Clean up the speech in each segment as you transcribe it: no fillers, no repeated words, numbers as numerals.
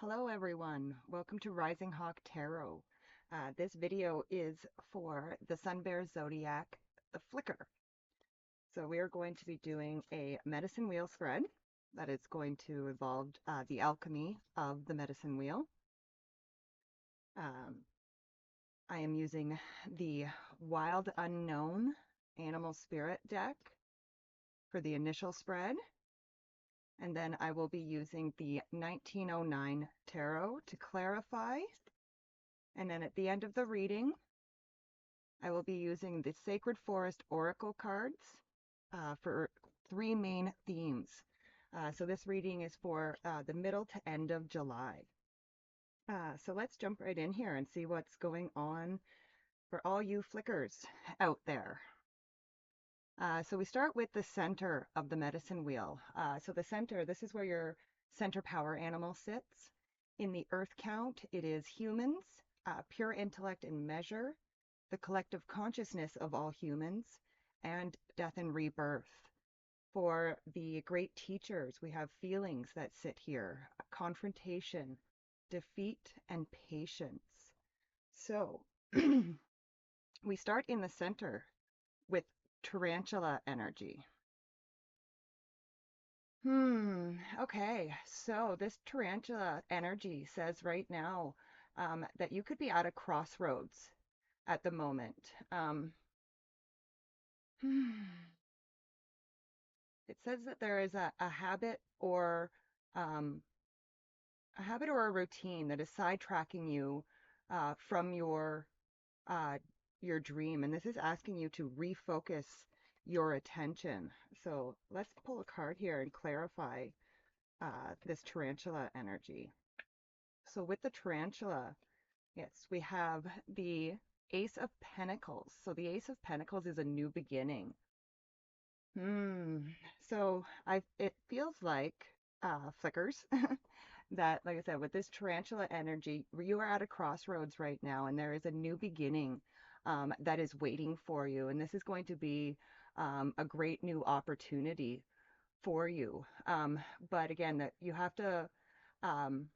Hello everyone, welcome to Rising Hawk Tarot. This video is for the Sun Bear Zodiac, the Flicker. So we are going to be doing a medicine wheel spread that is going to involve the alchemy of the medicine wheel. Um, I am using the Wild Unknown Animal Spirit deck for the initial spread. And then I will be using the 1909 Tarot to clarify. And then at the end of the reading, I will be using the Sacred Forest Oracle cards for three main themes. So this reading is for the middle to end of July. So let's jump right in here and see what's going on for all you flickers out there. So we start with the center of the medicine wheel. So the center, this is where your center power animal sits. In the earth count, it is humans, pure intellect and measure, the collective consciousness of all humans, and death and rebirth. For the great teachers, we have feelings that sit here, confrontation, defeat, and patience. So we start in the center with tarantula energy. Okay. So this tarantula energy says right now that you could be at a crossroads at the moment. It says that there is a habit or um, a routine that is sidetracking you from uh, your dream, and this is asking you to refocus your attention. So let's pull a card here and clarify this tarantula energy. So with the tarantula, yes, we have the Ace of Pentacles. So the Ace of Pentacles is a new beginning. So it feels like flickers that, like I said, with this tarantula energy, you are at a crossroads right now, and there is a new beginning that is waiting for you. And this is going to be a great new opportunity for you. But again, that you have to um,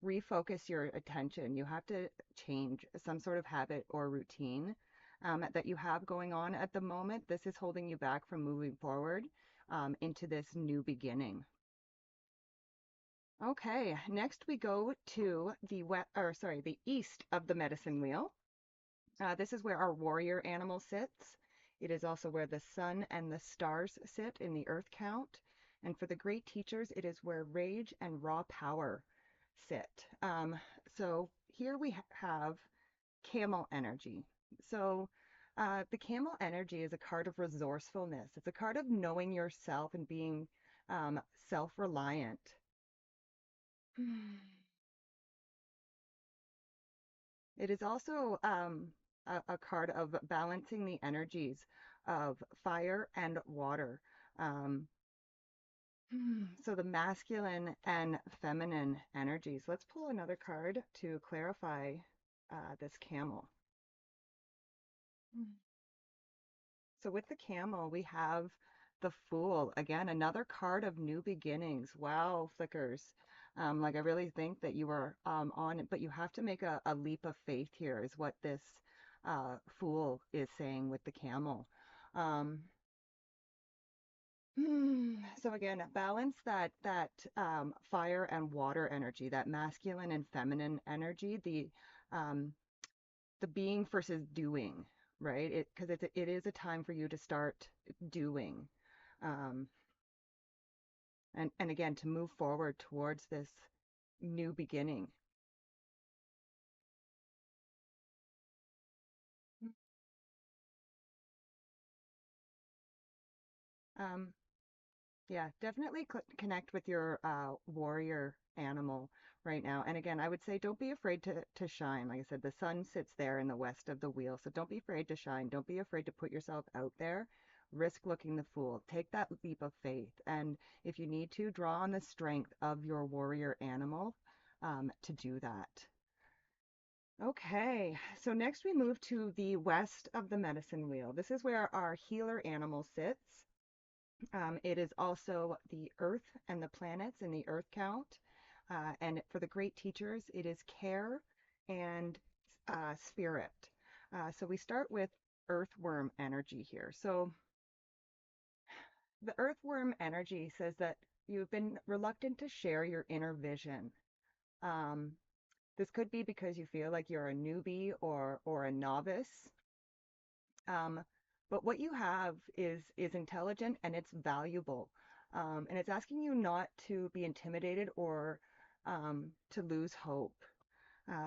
refocus your attention. You have to change some sort of habit or routine that you have going on at the moment. This is holding you back from moving forward into this new beginning. Okay, next we go to the east of the medicine wheel. This is where our warrior animal sits. It is also where the sun and the stars sit in the earth count. And for the great teachers, it is where rage and raw power sit. So here we have camel energy. So the camel energy is a card of resourcefulness. It's a card of knowing yourself and being self-reliant. It is also a card of balancing the energies of fire and water. Um, so the masculine and feminine energies. Let's pull another card to clarify this camel. So with the camel, we have the Fool. Again, another card of new beginnings. Wow, flickers. Like I really think that you are on it, but you have to make a leap of faith here is what this Fool is saying with the camel. Um, so again, balance that fire and water energy, that masculine and feminine energy, the being versus doing, right? Because it is a time for you to start doing, um, and again to move forward towards this new beginning. Um, yeah, definitely connect with your warrior animal right now. And again, I would say don't be afraid to shine. Like I said, the sun sits there in the west of the wheel, so don't be afraid to shine. Don't be afraid to put yourself out there. Risk looking the fool. Take that leap of faith. And if you need to, draw on the strength of your warrior animal to do that. Okay, so next we move to the west of the medicine wheel. This is where our healer animal sits. It is also the earth and the planets in the earth count. And for the great teachers, it is care and spirit. So we start with earthworm energy here. So the earthworm energy says that you've been reluctant to share your inner vision. Um, this could be because you feel like you're a newbie or a novice. Um, but what you have is intelligent and it's valuable. And it's asking you not to be intimidated or to lose hope.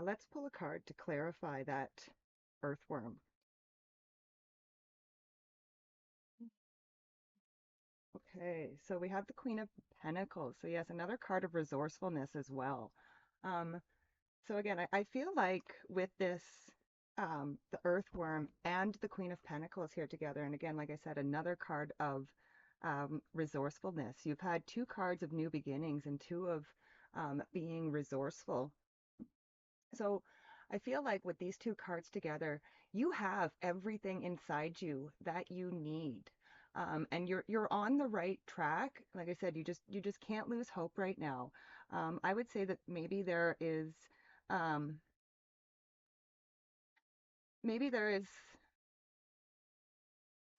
Let's pull a card to clarify that earthworm. Okay, so we have the Queen of Pentacles. So yes, another card of resourcefulness as well. Um, so again, I feel like with this, the Earthworm and the Queen of Pentacles here together, and again, like I said, another card of resourcefulness. You've had two cards of new beginnings and two of being resourceful. So I feel like with these two cards together, you have everything inside you that you need. And you're on the right track. Like I said, you just can't lose hope right now. I would say that um, maybe there is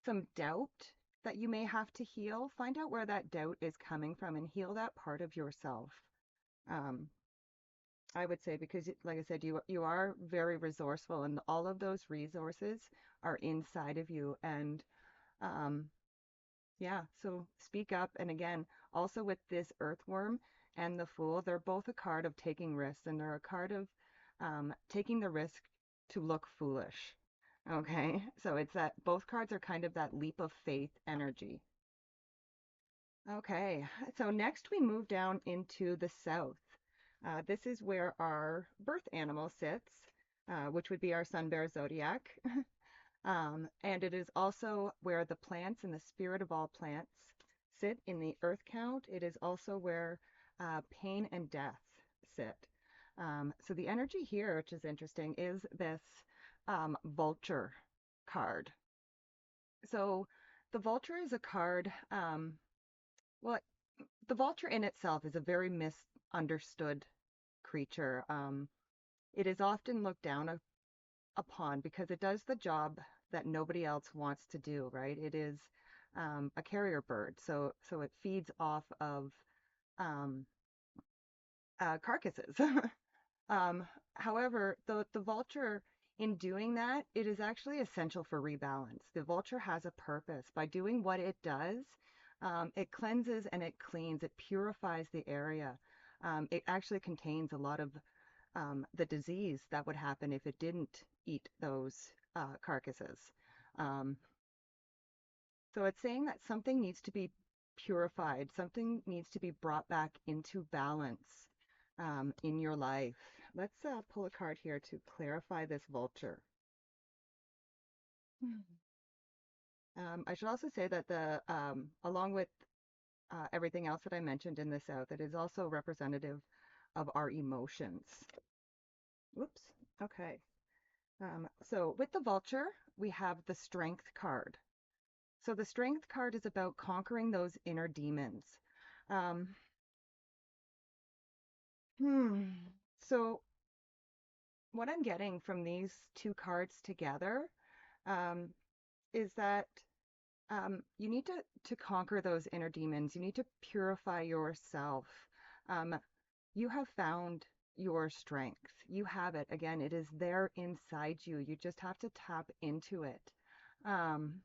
some doubt that you may have to heal. Find out where that doubt is coming from and heal that part of yourself. Um, I would say because, like I said, you are very resourceful, and all of those resources are inside of you. And um, yeah, so speak up. And again, also with this Earthworm and the Fool, they're both a card of taking risks, and they're a card of taking the risk to look foolish. Okay, so it's that both cards are kind of that leap of faith energy. Okay, so next we move down into the south. This is where our birth animal sits, which would be our sun bear zodiac. And it is also where the plants and the spirit of all plants sit in the earth count. It is also where pain and death sit. So the energy here, which is interesting, is this vulture card. So the vulture is a card, well, the vulture in itself is a very misunderstood creature. It is often looked down upon because it does the job that nobody else wants to do, right? It is a carrier bird, so it feeds off of um, carcasses. However, the vulture, in doing that, it is actually essential for rebalance. The vulture has a purpose. By doing what it does, it cleanses and it cleans, it purifies the area. It actually contains a lot of the disease that would happen if it didn't eat those carcasses. Um, so it's saying that something needs to be purified, something needs to be brought back into balance in your life. Let's pull a card here to clarify this vulture. I should also say that along with everything else that I mentioned in the South, it is also representative of our emotions. Whoops. Okay. So with the vulture, we have the strength card. So the strength card is about conquering those inner demons. Um, hmm. So what I'm getting from these two cards together um, is that you need to conquer those inner demons. You need to purify yourself. Um, you have found your strength. You have it. Again, it is there inside you. You just have to tap into it. Um,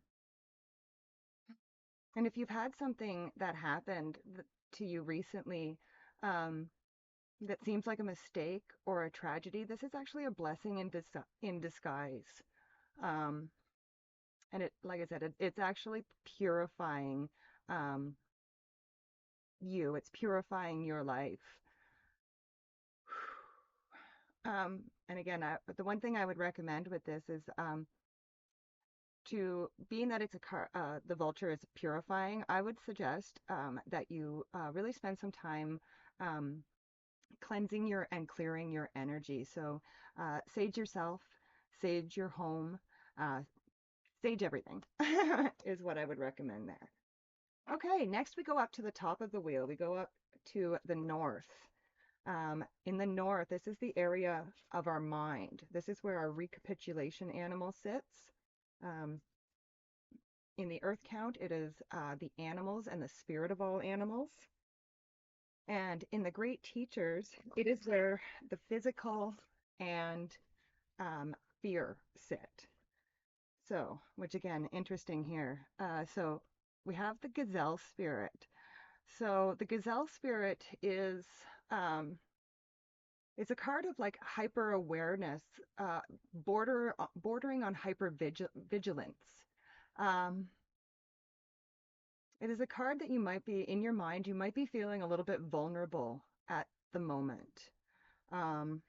and if you've had something that happened to you recently, um, that seems like a mistake or a tragedy, this is actually a blessing in disguise. Um, and it, like I said, it's actually purifying um, you. It's purifying your life. And again, the one thing I would recommend with this is being that the vulture is purifying, I would suggest that you really spend some time um, cleansing your and clearing your energy. So sage yourself, sage your home, uh, sage everything is what I would recommend there. Okay, next we go up to the top of the wheel. We go up to the north. In the north, this is the area of our mind. This is where our recapitulation animal sits. Um, in the earth count, it is the animals and the spirit of all animals. And in the great teachers, it is where the physical and fear sit. So, which again, interesting here. So we have the gazelle spirit. So the gazelle spirit is it's a card of like hyper awareness, bordering on hyper vigilance. Um, it is a card that you might be in your mind. You might be feeling a little bit vulnerable at the moment. Um,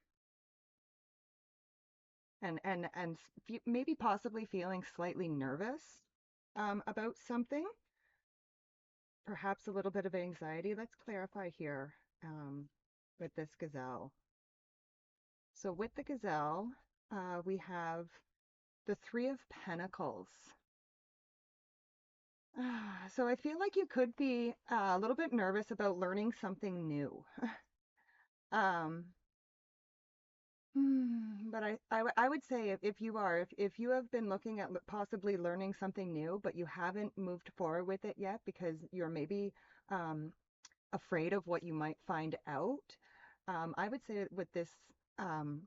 and maybe possibly feeling slightly nervous about something, perhaps a little bit of anxiety. Let's clarify here with this gazelle. So with the gazelle, we have the Three of Pentacles. So I feel like you could be a little bit nervous about learning something new. Um, but I would say if you are, if you have been looking at possibly learning something new, but you haven't moved forward with it yet because you're maybe um, afraid of what you might find out, I would say with this um,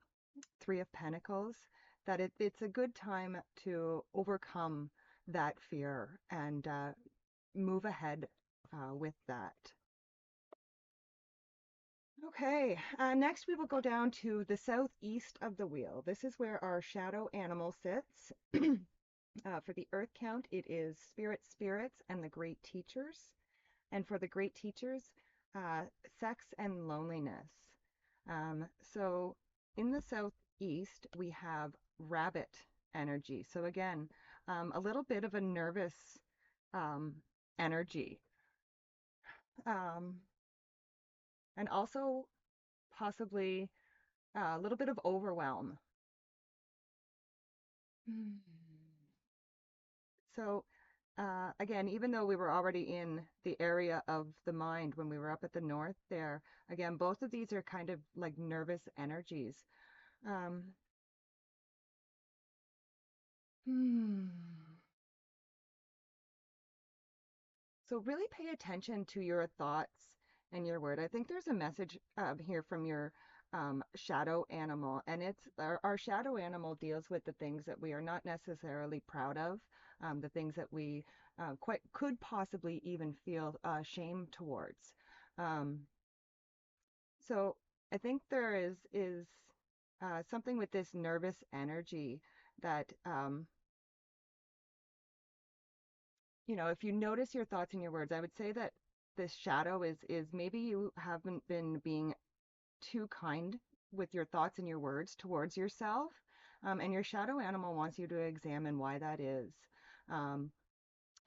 Three of Pentacles that it's a good time to overcome that fear and move ahead with that. Okay, next we will go down to the southeast of the wheel. This is where our shadow animal sits. For the earth count, it is spirits, and the great teachers. And for the great teachers, sex and loneliness. So in the southeast, we have rabbit energy. So again, a little bit of a nervous um, energy. Um, and also possibly a little bit of overwhelm. Hmm. So again, even though we were already in the area of the mind when we were up at the north there, again, both of these are kind of like nervous energies. Um, hmm. So really pay attention to your thoughts and your word. I think there's a message here from your shadow animal, and it's our shadow animal deals with the things that we are not necessarily proud of, the things that we quite could possibly even feel shame towards. Um, so I think there is something with this nervous energy that if you notice your thoughts and your words, I would say that this shadow is maybe you haven't been being too kind with your thoughts and your words towards yourself. And your shadow animal wants you to examine why that is. Um,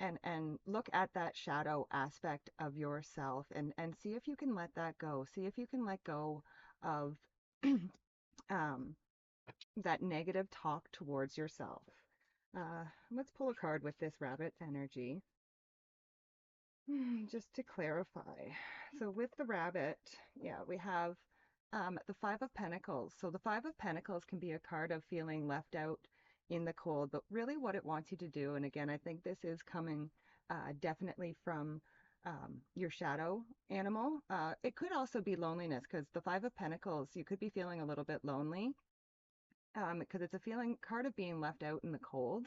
and look at that shadow aspect of yourself and see if you can let that go. See if you can let go of um, that negative talk towards yourself. Let's pull a card with this rabbit energy. Just to clarify, so with the rabbit, yeah, we have the Five of Pentacles. So the Five of Pentacles can be a card of feeling left out in the cold, but really what it wants you to do, and again, I think this is coming definitely from your shadow animal. It could also be loneliness because the Five of Pentacles, you could be feeling a little bit lonely because it's a feeling card of being left out in the cold.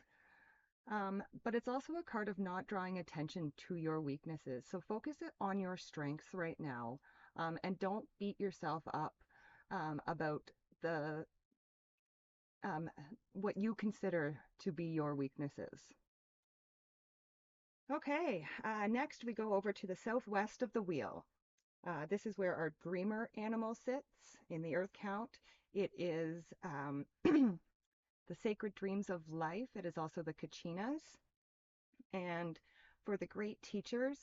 But it's also a card of not drawing attention to your weaknesses. So focus it on your strengths right now, and don't beat yourself up about the um, what you consider to be your weaknesses. Okay, next we go over to the southwest of the wheel. This is where our dreamer animal sits in the earth count. It is the sacred dreams of life. It is also the Kachinas. And for the great teachers,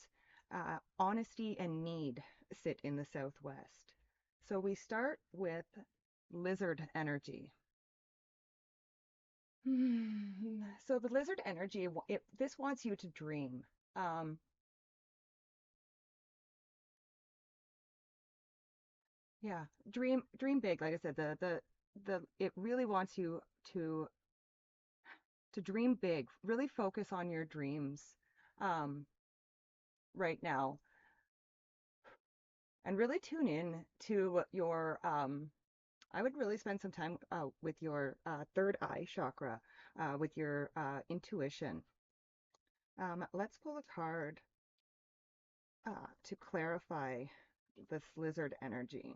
honesty and need sit in the Southwest. So we start with lizard energy. So the lizard energy, this wants you to dream. Um, Yeah, dream big. Like I said, the it really wants you to to dream big. Really focus on your dreams um, right now, and really tune in to your. I would really spend some time with your third eye chakra, with your intuition. Let's pull a card to clarify this lizard energy.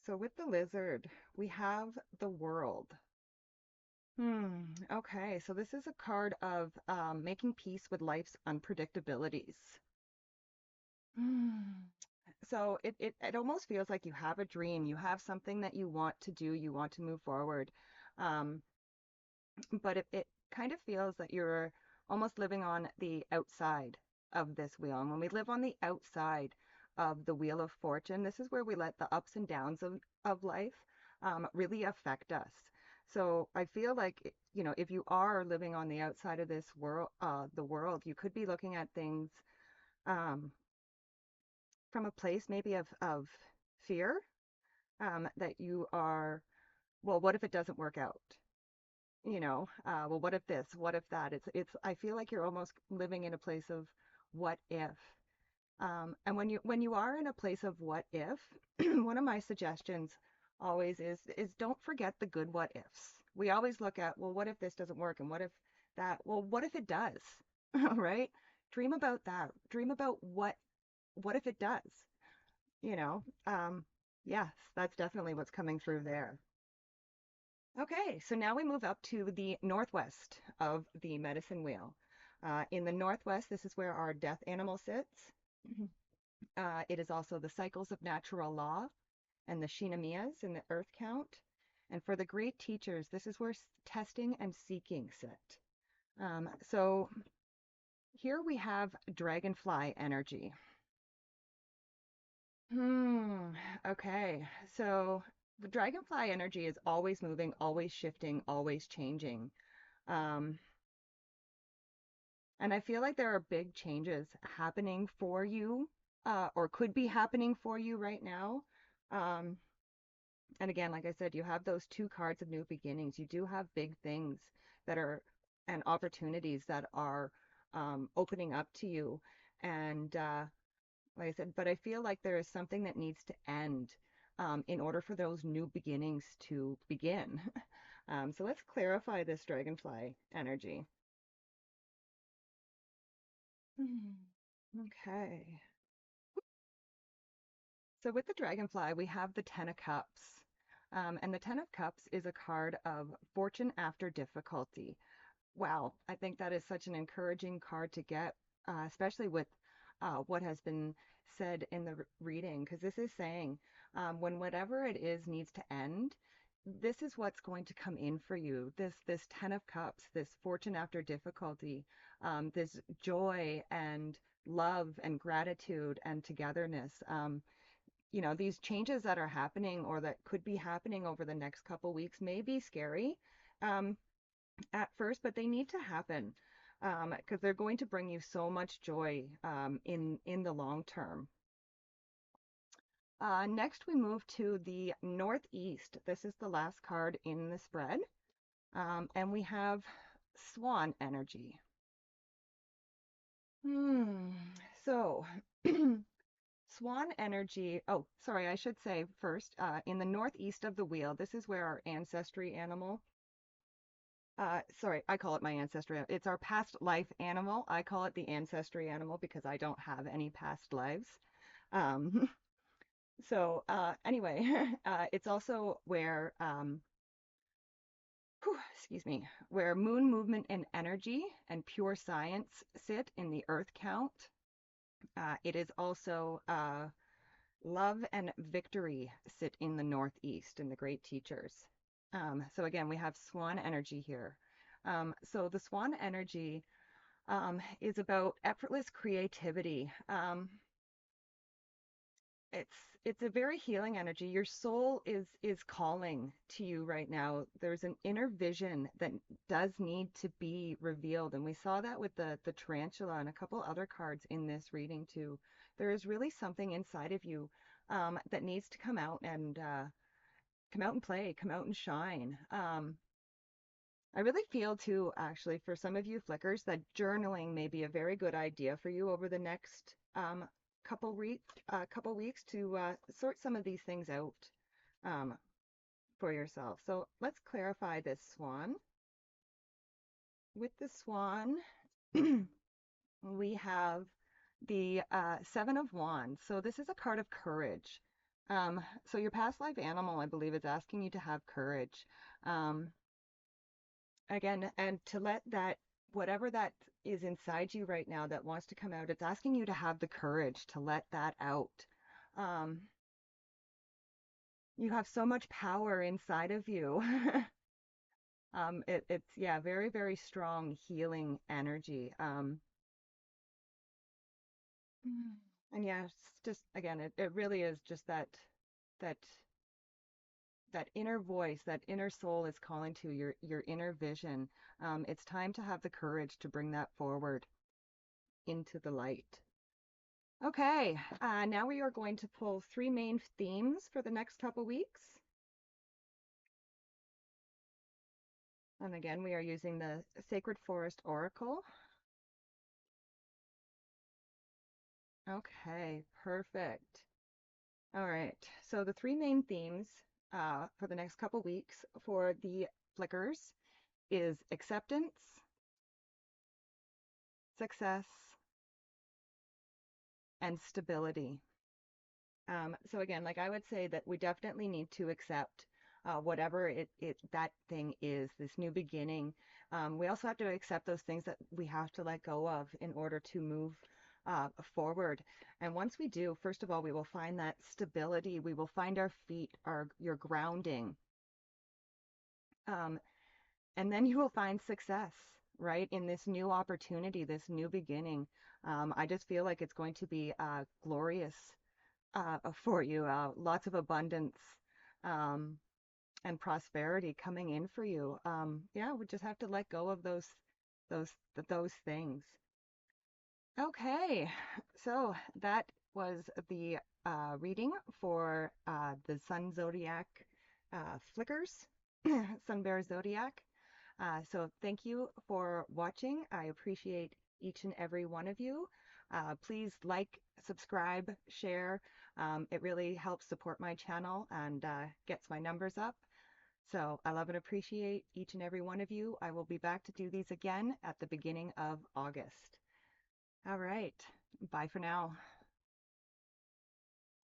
So with the lizard, we have the world. Okay, so this is a card of making peace with life's unpredictabilities. Hmm. So it almost feels like you have a dream, you have something that you want to do, you want to move forward. Um, but it kind of feels that you're almost living on the outside of this wheel. And when we live on the outside of the wheel of fortune, this is where we let the ups and downs of life really affect us. So I feel like, you know, if you are living on the outside of this world, the world, you could be looking at things um, from a place maybe of fear that you are, well, what if it doesn't work out? Well, what if this, what if that? I feel like you're almost living in a place of what if. And when you are in a place of what if, one of my suggestions always is don't forget the good what ifs. We always look at, well, what if this doesn't work? And what if that? Well, what if it does? Right? Dream about that. Dream about what if it does? You know? Yes, that's definitely what's coming through there. Okay, so now we move up to the northwest of the medicine wheel. In the northwest, this is where our death animal sits. It is also the cycles of natural law and the shinamiyas in the earth count. And for the great teachers, this is where testing and seeking sit. So here we have dragonfly energy. Hmm. Okay. So the dragonfly energy is always moving, always shifting, always changing. Um, And I feel like there are big changes happening for you, or could be happening for you right now. Um, and again, like I said, you have those two cards of new beginnings. You do have big things that are, and opportunities that are opening up to you. And like I said, but I feel like there is something that needs to end in order for those new beginnings to begin. So let's clarify this dragonfly energy. Okay. So with the Dragonfly, we have the Ten of Cups. And the Ten of Cups is a card of fortune after difficulty. Wow, I think that is such an encouraging card to get, especially with what has been said in the reading, because this is saying when whatever it is needs to end, this is what's going to come in for you. This Ten of Cups, this fortune after difficulty, this joy and love and gratitude and togetherness. These changes that are happening or that could be happening over the next couple weeks may be scary um, at first, but they need to happen because they're going to bring you so much joy in the long term. Next, we move to the Northeast. This is the last card in the spread, and we have Swan energy. Hmm. So Swan energy. Oh, sorry, I should say first, in the northeast of the wheel, this is where our ancestry animal, sorry, I call it my ancestry. It's our past life animal. I call it the ancestry animal because I don't have any past lives. Um, anyway, it's also where, excuse me, where moon movement and energy and pure science sit in the earth count. It is also love and victory sit in the Northeast in the great teachers. So again, we have swan energy here. So the swan energy is about effortless creativity. It's it's a very healing energy. Your soul is calling to you right now. There's an inner vision that does need to be revealed, and we saw that with the tarantula and a couple other cards in this reading too. there is really something inside of you that needs to come out and play, come out and shine. I really feel too, actually, for some of you flickers, that journaling may be a very good idea for you over the next couple weeks to sort some of these things out um, for yourself. So let's clarify this swan. With the swan, we have the Seven of Wands. So this is a card of courage. So your past life animal, I believe, is asking you to have courage. Um, Again, and to let that, whatever that is inside you right now that wants to come out, it's asking you to have the courage to let that out. Um, you have so much power inside of you. It's, yeah, very, very strong healing energy. And yeah, it's just, again, it really is just that that inner voice, that inner soul is calling to your inner vision. It's time to have the courage to bring that forward into the light. Okay, now we are going to pull three main themes for the next couple weeks. And again, we are using the Sacred Forest Oracle. Okay, perfect. All right, so the three main themes for the next couple weeks for the flickers is acceptance, success, and stability. So again, like I would say that we definitely need to accept whatever that thing is, this new beginning. We also have to accept those things that we have to let go of in order to move forward. And once we do, first of all, we will find that stability. We will find our feet, your grounding. Um, and then you will find success, right, in this new opportunity, this new beginning. I just feel like it's going to be glorious for you. Lots of abundance um, and prosperity coming in for you. Yeah, we just have to let go of those those things. Okay, so that was the reading for the Sun Zodiac flickers, Sun Bear Zodiac. So thank you for watching. I appreciate each and every one of you. Please like, subscribe, share. It really helps support my channel and gets my numbers up. So I love and appreciate each and every one of you. I will be back to do these again at the beginning of August. All right. Bye for now.